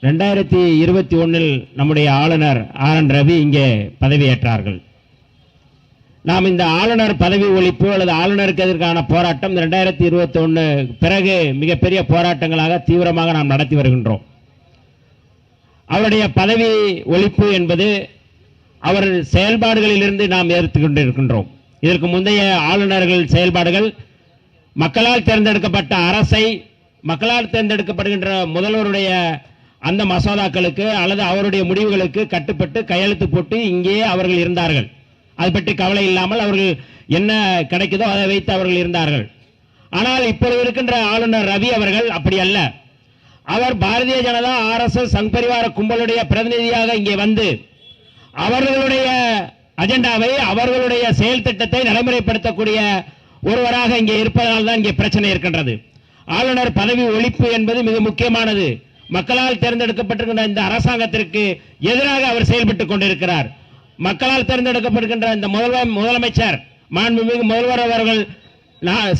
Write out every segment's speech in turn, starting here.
2021 நம்முடைய ஆளுநர் ஆர்.என். ரவி இங்கே பதவியேற்றார்கள். நாம் இந்த ஆளுநர் பதவி ஒழிப்பு அல்லது ஆளுநருக்கு எதிரான போராட்டம் 2021 பிறகு மிகப்பெரிய போராட்டங்களாக தீவிரமாக நாம் நடத்தி வருகின்றோம். அவருடைய பதவி ஒழிப்பு என்பது அவர் செயல்பாடுகளிலிருந்து நாம் ஏற்றுக்கொண்டிருக்கின்றோம். இதற்கு முந்தைய ஆளுநர்கள் செயல்பாடுகள் மக்களால் தேர்ந்தெடுக்கப்பட்ட அரசை, மக்களால் தேர்ந்தெடுக்கப்படுகின்ற முதல்வருடைய அந்த மசோதாக்களுக்கு அல்லது அவருடைய முடிவுகளுக்கு கட்டுப்பட்டு கையெழுத்து போட்டு இங்கே அவர்கள் இருந்தார்கள். அது பற்றி கவலை இல்லாமல் அவர்கள் என்ன கிடைக்குதோ அதை வைத்து அவர்கள் இருந்தார்கள். ஆனால் இப்பொழுது இருக்கின்ற ஆளுநர் ரவி அவர்கள் அப்படி அல்ல. அவர் பாரதிய ஜனதா, RSS, சங் பரிவார கும்பலுடைய பிரதிநிதியாக இங்கே வந்து அவர்களுடைய அஜெண்டாவை, அவர்களுடைய செயல் திட்டத்தை நடைமுறைப்படுத்தக்கூடிய ஒருவராக இங்கே இருப்பதால் தான் இங்கே பிரச்சனை இருக்கின்றது. ஆளுநர் பதவி ஒழிப்பு என்பது மிக முக்கியமானது. மக்களால் தேர்ந்தெடுக்கப்பட்டிருக்கின்ற இந்த அரசாங்கத்திற்கு எதிராக அவர் செயல்பட்டுக் கொண்டிருக்கிறார். மக்களால் தேர்ந்தெடுக்கப்படுகின்ற இந்த முதலமைச்சர் மாண்புமிகு முதல்வர் அவர்கள்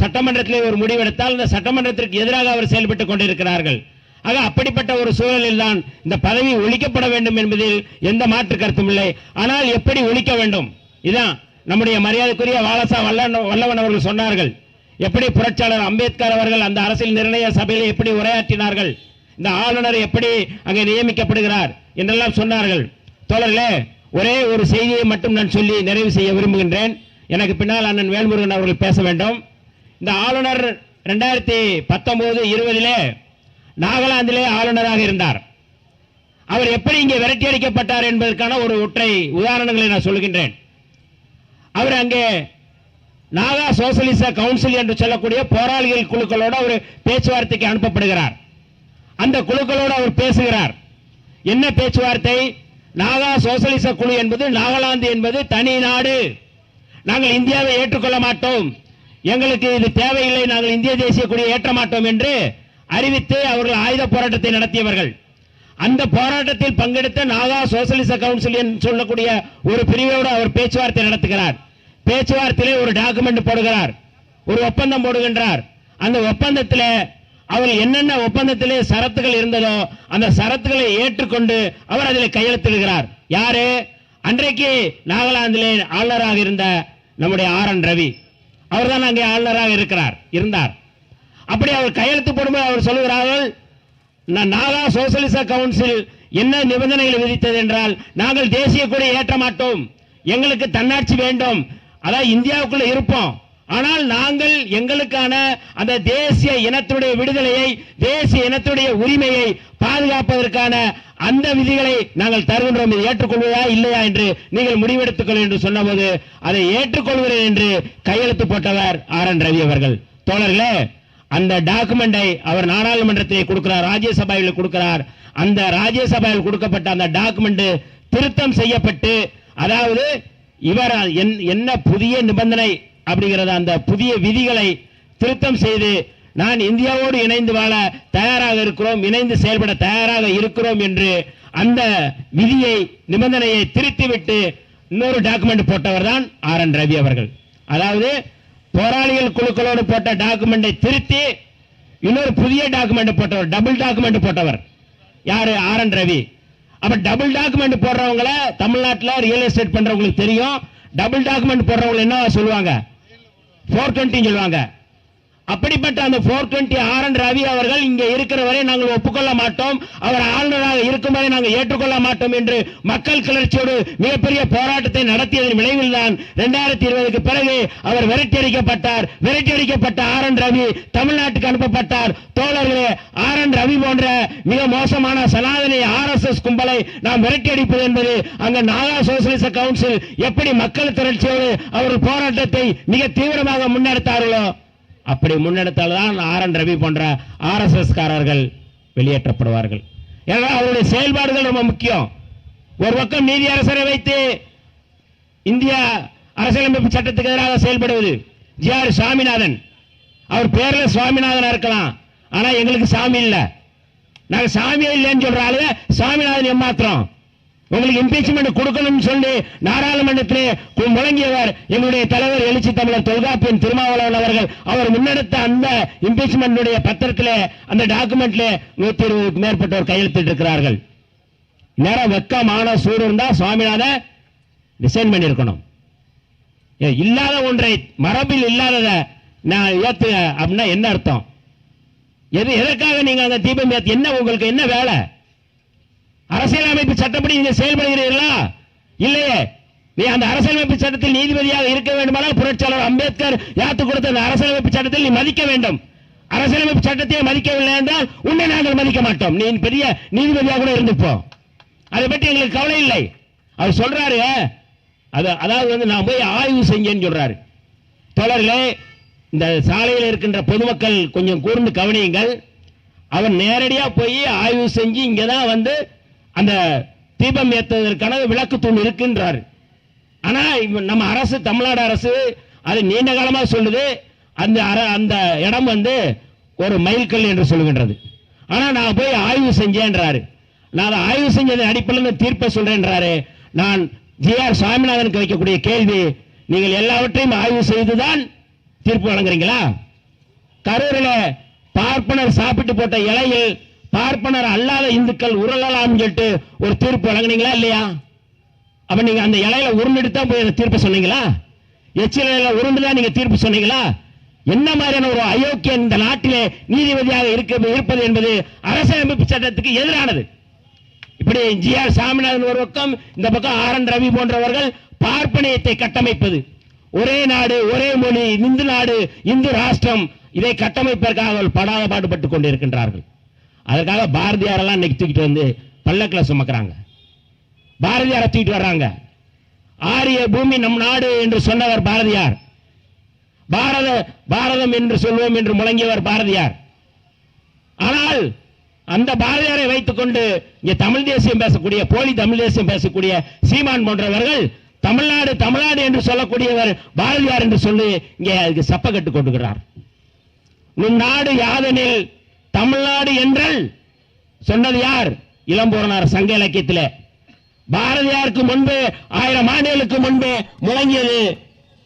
சட்டமன்றத்தில் ஒரு முடிவெடுத்தால் இந்த சட்டமன்றத்திற்கு எதிராக அவர் செயல்பட்டுக் கொண்டிருக்கிறார்கள். ஆக அப்படிப்பட்ட ஒரு சூழலில் தான் இந்த பதவி ஒழிக்கப்பட வேண்டும் என்பதில் எந்த மாற்று கருத்தும் இல்லை. ஆனால் எப்படி ஒழிக்க வேண்டும், இதான் நம்முடைய மரியாதைக்குரிய வாலசா வல்லவன் அவர்கள் சொன்னார்கள். எப்படி புரட்சியாளர் அம்பேத்கர் அவர்கள் அந்த அரசியல் நிர்ணய சபையில் எப்படி உரையாற்றினார்கள், இந்த ஆளுநர் எப்படி அங்கே நியமிக்கப்படுகிறார் என்றெல்லாம் சொன்னார்கள். தோழர்களே, ஒரே ஒரு செய்தியை மட்டும் நான் சொல்லி நிறைவு செய்ய விரும்புகின்றேன். எனக்கு பின்னால் அண்ணன் வேல்முருகன் அவர்கள் பேச வேண்டும். இந்த ஆளுநர் 2019-20 நாகாலாந்திலே ஆளுநராக இருந்தார். அவர் எப்படி இங்கே விரட்டி அடிக்கப்பட்டார் என்பதற்கான ஒரு ஒற்றை உதாரணங்களை நான் சொல்கின்றேன். அவர் அங்கே நாகா சோசலிச கவுன்சில் என்று சொல்லக்கூடிய போராளிகள் குழுக்களோடு அவர் பேச்சுவார்த்தைக்கு அனுப்பப்படுகிறார். அந்த குழுக்களோடு அவர் பேசுகிறார். என்ன பேச்சுவார்த்தை? நாகா சோசலிச குழு என்பது, நாகாலாந்து என்பது தனி நாடு, நாங்கள் இந்தியாவை ஏற்றுக்கொள்ள மாட்டோம், எங்களுக்கு இது தேவையில்லை, நாங்கள் இந்திய தேசிய கொடியை ஏற்ற மாட்டோம் என்று அறிவித்து அவர்கள் ஆயுத போராட்டத்தை நடத்தியவர்கள். அந்த போராட்டத்தில் பங்கெடுத்த நாகா சோசலிச கவுன்சில் என்று சொல்லக்கூடிய ஒரு பிரிவோடு அவர் பேச்சுவார்த்தை நடத்துகிறார். பேச்சுவார்த்தையிலே ஒரு டாக்குமெண்ட் போடுகிறார், ஒரு ஒப்பந்தம் போடுகின்றார். அந்த ஒப்பந்தத்தில் அவர் என்னென்ன ஒப்பந்தத்திலே சரத்துகள் இருந்ததோ அந்த சரத்துகளை ஏற்றுக்கொண்டு அவர் அதில் கையெழுத்திடுகிறார். யாரு? அன்றைக்கு நாகாலாந்திலே ஆளுநராக இருந்த நம்முடைய ஆர்.என். ரவி அவர்தான் அங்கே ஆளுநராக இருந்தார். அப்படி அவர் கையெழுத்து போடும்போது அவர் சொல்லுகிறார்கள், நாகா சோசலிச கவுன்சில் என்ன நிபந்தனைகள் விதித்தது என்றால், நாங்கள் தேசிய கொடியை ஏற்ற மாட்டோம், எங்களுக்கு தன்னாட்சி வேண்டும், அதாவது இந்தியாவுக்குள்ள இருப்போம், ஆனால் நாங்கள் எங்களுக்கான அந்த தேசிய இனத்துடைய விடுதலையை, தேசிய இனத்துடைய உரிமையை பாதுகாப்பதற்கான அந்த விதிகளை நாங்கள் தருகின்றோம், இதை ஏற்றுக்கொள்வதா இல்லையா என்று நீங்கள் முடிவெடுத்துக்கொள் என்று சொன்னபோது அதை ஏற்றுக்கொள்கிறேன் என்று கையெழுத்து போட்டவர் ஆர்.என். ரவி அவர்கள். தோழர்களே, அந்த டாக்குமெண்டை அவர் நாடாளுமன்றத்திலே கொடுக்கிறார், ராஜ்யசபாவில் கொடுக்கிறார். அந்த ராஜ்யசபாவில் கொடுக்கப்பட்ட அந்த டாக்குமெண்ட் திருத்தம் செய்யப்பட்டு, அதாவது இவர் என்ன புதிய நிபந்தனை அப்படிங்கிறத அந்த புதிய விதிகளை திருத்தம் செய்து, நான் இந்தியாவோடு இணைந்து வாழ தயாராக இருக்கிறோம், இணைந்து செயல்பட தயாராக இருக்கிறோம் என்று அந்த விதியை, நிபந்தனையை திருத்திவிட்டு இன்னொரு டாக்குமெண்ட் போட்டவர் தான் ஆர்.என். ரவி அவர்கள். அதாவது போராளிகள் குழுக்களோடு போட்ட டாக்குமெண்டை திருத்தி இன்னொரு புதிய டாக்குமெண்ட் போட்டவர், டபுள் டாக்குமெண்ட் போட்டவர் யாரு? ஆர்.என். ரவி. அப்ப டபுள் டாக்குமெண்ட் போடுறவங்கள தமிழ்நாட்டில் ரியல் எஸ்டேட் பண்றவங்களுக்கு தெரியும். டபுள் டாக்குமெண்ட் போடுறவங்க என்ன சொல்லுவாங்க? 420 சொல்லுவாங்க. அப்படிப்பட்ட அந்த 420 ஆர்.என். ரவி அவர்கள் இங்கே இருக்கிற வரை நாங்கள் ஒப்புக்கொள்ள மாட்டோம், அவர் ஆளுநராக இருக்கும் வரை நாங்கள் ஏற்றுக்கொள்ள மாட்டோம் என்று மக்கள் கிளர்ச்சியோடு மிகப்பெரிய போராட்டத்தை நடத்தியதன் விளைவில் தான் 2020க்கு பிறகு அவர் விரட்டியடிக்கப்பட்டார். விரட்டியடிக்கப்பட்ட ஆர்.என். ரவி தமிழ்நாட்டுக்கு அனுப்பப்பட்டார். தோழர்களே, ஆர்.என். ரவி போன்ற மிக மோசமான சனாதன RSS கும்பலை நாம் விரட்டியடிப்பது என்பது அங்க நாகா சோசலிச கவுன்சில் எப்படி மக்கள் திரட்சியோடு அவர்கள் போராட்டத்தை மிக தீவிரமாக முன்னெடுத்தார்களோ அப்படி முன்னெடுத்தால்தான் ஆர்.என். ரவி போன்ற RSS காரர்கள் வெளியேற்றப்படுவார்கள். ஏன்னா அவருடைய செயல்பாடுகள் ரொம்ப முக்கியம். ஒரு பக்கம் நீதி அரசரை வைத்து இந்திய அரசியலமைப்பு சட்டத்துக்கு எதிராக செயல்படுவது ஜி.ஆர். சாமிநாதன். அவர் பேர்ல சுவாமிநாதனா இருக்கலாம், ஆனா எங்களுக்கு சாமி இல்ல, நாங்க சாமியே இல்லைன்னு சொல்ற ஆளு சாமிநாதன் ஏமாத்திரம். உங்களுக்கு இம்பீச்மெண்ட் கொடுக்கணும்னு சொல்லி நாடாளுமன்றத்திலே முழங்கியவர் எங்களுடைய தலைவர் எழுச்சி தமிழர் தொல்காப்பியன் திருமாவளவன் அவர்கள். அவர் முன்னெடுத்த அந்த இம்பீச்மெண்ட் பத்திரத்திலே அந்த டாக்குமெண்ட்ல 120க்கு மேற்பட்டோர் கையெழுத்திட்டு இருக்கிறார்கள். நேரம் வெக்கமான சூடு இருந்தா சுவாமிநாதன் டிசைன் பண்ணியிருக்கணும். இல்லாத ஒன்றை மரபில் இல்லாதத நான் ஏத்து அப்படின்னா என்ன அர்த்தம்? எதற்காக நீங்க அந்த தீபம் ஏத்து? என்ன உங்களுக்கு என்ன வேலை? அரசியலமைப்பு சட்டப்படி நீங்க செயல்படுகிறீர்களா? இல்லையே. நீ அந்த அரசியலமைப்பு சட்டத்தில் நீதிபதியாக இருக்க வேண்டுமானால் புரட்சியாளர் அம்பேத்கர் யாத்து கொடுத்த அந்த அரசியலமைப்பு சட்டத்தில் நீ மதிக்க வேண்டும். அரசியலமைப்பு சட்டத்தை மதிக்கவில்லை என்றால் உன்னை நாங்கள் மதிக்க மாட்டோம். நீ பெரிய நீதிபதியாக கூட இருந்துப்போம். அதை பற்றி எங்களுக்கு கவலை இல்லை. அவர் சொல்றாரு, அதாவது நான் போய் ஆய்வு செஞ்சேன்னு சொல்றாரு. தோழர்களே, இந்த சாலையில் இருக்கின்ற பொதுமக்கள் கொஞ்சம் கூர்ந்து கவனியுங்கள். அவர் நேரடியாக போய் ஆய்வு செஞ்சு இங்கதான் அந்த தீபம் ஏற்றுவதற்கான விளக்கு தூண் இருக்கின்றார். ஆனா நம்ம அரசு, தமிழ்நாடு அரசு அது நீண்ட காலமாக சொல்லுது அந்த இடம் ஒரு மைல்கல் என்று சொல்லுகின்றது. ஆனா நான் போய் ஆய்வு செஞ்சேன்றாரு. நான் அதை ஆய்வு செஞ்சதன் அடிப்படையில் தீர்ப்பை சொல்றேன்றாரு. நான் ஜி.ஆர். சுவாமிநாதனுக்கு வைக்கக்கூடிய கேள்வி, நீங்கள் எல்லாவற்றையும் ஆய்வு செய்துதான் தீர்ப்பு வழங்குறீங்களா? கரூரில் பார்ப்பனர் சாப்பிட்டு போட்ட இலையில் பார்ப்பனர் அல்லாத இந்துக்கள் உருளலாம் சொல்லிட்டு ஒரு தீர்ப்பு வழங்குனீங்களா இல்லையா? அப்ப நீங்க அந்த இலையில உருண்டெடுத்தா போய் தீர்ப்பு சொன்னீங்களா? எச்சிலையில உருண்டுதான் நீங்க தீர்ப்பு சொன்னீங்களா? என்ன மாதிரியான ஒரு அயோக்கியன் இந்த நாட்டிலே நீதிபதியாக இருப்பது என்பது அரசியலமைப்பு சட்டத்துக்கு எதிரானது. இப்படி ஜி.ஆர். சாமிநாதன் ஒரு பக்கம், இந்த பக்கம் ஆர்.என். ரவி போன்றவர்கள் பார்ப்பனியத்தை கட்டமைப்பது, ஒரே நாடு ஒரே மொழி, இந்து நாடு இந்து ராஷ்டிரம், இதை கட்டமைப்பதற்காக அவர்கள் படாத பாடுபட்டுக் கொண்டிருக்கின்றார்கள். அதற்காக பாரதியார் எல்லாம் இன்னைக்கு தூக்கிட்டு பல்லக்கில் சுமக்கிறாங்க. பாரதியாரை தூக்கிட்டு வர்றாங்க. ஆரிய பூமி நம் நாடு என்று சொன்னவர் பாரதியார். பாரதம் என்று சொல்வோம் என்று முழங்கியவர் பாரதியார். ஆனால் அந்த பாரதியாரை வைத்துக் கொண்டு இங்கே தமிழ் தேசியம் பேசக்கூடிய, போலி தமிழ் தேசியம் பேசக்கூடிய சீமான் போன்றவர்கள் தமிழ்நாடு என்று சொல்லக்கூடியவர் பாரதியார் என்று சொல்லி இங்கே அதுக்கு சப்ப கட்டுக் கொண்டுகிறார். நம் நாடு யாதெனில் தமிழ்நாடு என்றல் சொன்னது யார்? இளம்பூரணர் சங்க இலக்கியத்தில். பாரதியாருக்கு முன்பு 1000 ஆண்டுகளுக்கு முன்பு முழங்கியது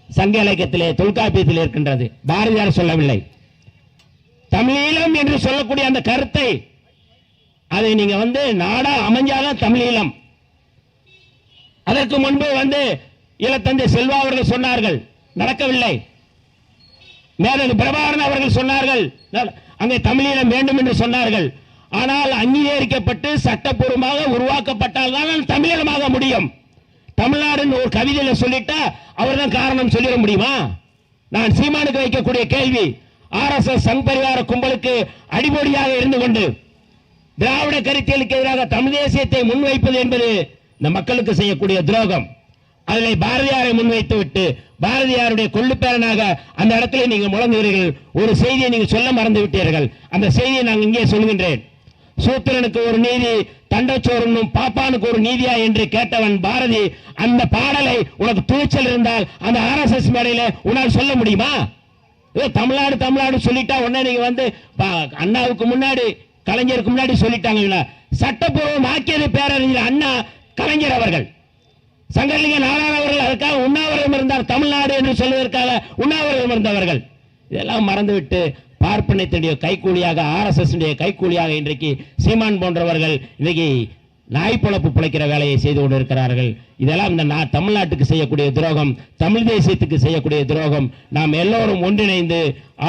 சங்க இலக்கியத்திலே, தொல்காப்பியத்தில் இருக்கின்றது. பாரதியார் சொல்லவில்லை. தமிழீழம் என்று சொல்லக்கூடிய அந்த கருத்தை அதை நீங்க நாடா அமைஞ்சாதான் தமிழீழம். அதற்கு முன்பு ஈழத்தந்தை செல்வா அவர்கள் சொன்னார்கள், நடக்கவில்லை. மேதகு பிரபாகரன் அவர்கள் சொன்னார்கள், அங்கே தமிழீழம் வேண்டும் என்று சொன்னார்கள். ஆனால் அங்கீகரிக்கப்பட்டு சட்டப்பூர்வமாக உருவாக்கப்பட்டால் தான் தமிழீழமாக முடியும். தமிழ்நாடுன்னு ஒரு கவிதையில சொல்லிட்டா அவர் தான் காரணம் சொல்லிட முடியுமா? நான் சீமானுக்கு வைக்கக்கூடிய கேள்வி, ஆர்எஸ்எஸ் சங் பரிவார கும்பலுக்கு அடிப்படையாக இருந்து கொண்டு திராவிட கருத்தியலுக்கு எதிராக தமிழ் தேசியத்தை முன்வைப்பது என்பது இந்த மக்களுக்கு செய்யக்கூடிய துரோகம். அதில் பாரதியாரை முன்வைத்து விட்டு பாரதியாருடைய கொள்ளுப்பேரனாக அந்த இடத்துல நீங்க முழங்குகிறீர்கள். ஒரு செய்தியை நீங்க சொல்ல மறந்து விட்டீர்கள். அந்த செய்தியை நான் இங்கே சொல்கின்றேன். சூத்திரனுக்கு ஒரு நீதி, தண்டச்சோறும் பாப்பானுக்கு ஒரு நீதியா என்று கேட்டவன் பாரதி. அந்த பாடலை உனக்கு துணிச்சல் இருந்தால் அந்த ஆர்எஸ்எஸ் மேடையில உன்னால் சொல்ல முடியுமா? தமிழ்நாடு சொல்லிட்டா உடனே நீங்க அண்ணாவுக்கு முன்னாடி, கலைஞருக்கு முன்னாடி சொல்லிட்டாங்க. சட்டப்பூர்வம் ஆக்கியது பேரறிஞர் அண்ணா, கலைஞர் அவர்கள், சங்கரலிங்க நாராயண அவர்கள் அதுக்காக உண்ணாவிரதம் இருந்தார். தமிழ்நாடு என்று சொல்வதற்காக உண்ணாவிரதம் இருந்தவர்கள். இதெல்லாம் மறந்துவிட்டு பார்ப்பனத்தினுடைய கைக்கூலியாக, ஆர்எஸ்எஸ் கைக்கூலியாக இன்றைக்கு சீமான் போன்றவர்கள் இன்றைக்கு நாய்ப்பொழப்பு பிழைக்கிற வேலையை செய்து கொண்டிருக்கிறார்கள். இதெல்லாம் இந்த தமிழ்நாட்டுக்கு செய்யக்கூடிய துரோகம், தமிழ் தேசியத்துக்கு செய்யக்கூடிய துரோகம். நாம் எல்லோரும் ஒன்றிணைந்து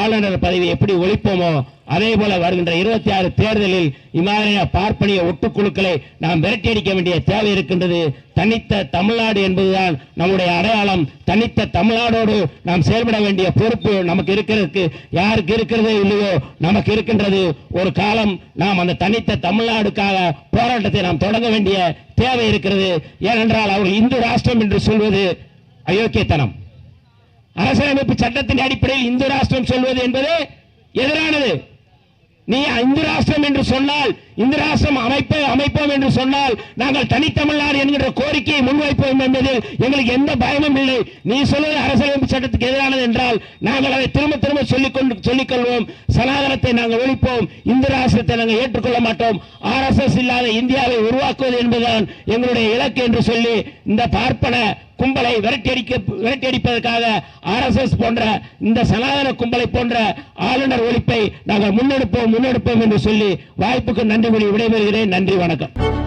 ஆளுநர் பதவி எப்படி ஒழிப்போமோ அதே போல வருகின்ற 26 தேர்தலில் இமாலய பார்ப்பனிய ஒட்டுக்குழுக்களை நாம் விரட்டியடிக்க வேண்டிய தேவை இருக்கின்றது. தனித்த தமிழ்நாடு என்பதுதான் நம்முடைய அடையாளம். தனித்த தமிழ்நாடோடு நாம் செயல்பட வேண்டிய பொறுப்பு நமக்கு இருக்கிறதுக்கு, யாருக்கு இருக்கிறதோ இல்லையோ நமக்கு இருக்கின்றது. ஒரு காலம் நாம் அந்த தனித்த தமிழ்நாடுக்காக போராட்டத்தை நாம் தொடங்க வேண்டிய தேவை இருக்கிறது. ஏனென்றால் அவர்கள் இந்து ராஷ்டிரம் என்று சொல்வது அயோக்கியத்தனம். அரசியலமைப்பு சட்டத்தின் அடிப்படையில் இந்து ராஷ்டிரம் சொல்வது என்பது எதிரானது. நீ இந்து ராஷ்டிரம் என்று சொன்னால், இந்து ராஷ்டிரம் அமைப்போம் என்று சொன்னால் நாங்கள் தனித்தமிழ்நாடு என்கிற கோரிக்கையை முன்வைப்போம் என்பதில் எங்களுக்கு எந்த பயமும் இல்லை. நீ சொல்வது அரசியலமைப்பு சட்டத்துக்கு எதிரானது என்றால் நாங்கள் அதை திரும்ப திரும்ப சொல்லிக்கொள்வோம். சனாதனத்தை நாங்கள் ஒழிப்போம், இந்து ராஷ்டிரத்தை நாங்கள் ஏற்றுக்கொள்ள மாட்டோம். RSS இல்லாத இந்தியாவை உருவாக்குவது என்பதுதான் எங்களுடைய இலக்கு என்று சொல்லி இந்த பார்ப்பன கும்பலை விரட்டியடிப்பதற்காக RSS போன்ற இந்த சனாதன கும்பலை போன்ற ஆளுநர் ஒழிப்பை நாங்கள் முன்னெடுப்போம் என்று சொல்லி வாய்ப்புக்கு நன்றி கூறி விடைபெறுகிறேன். நன்றி, வணக்கம்.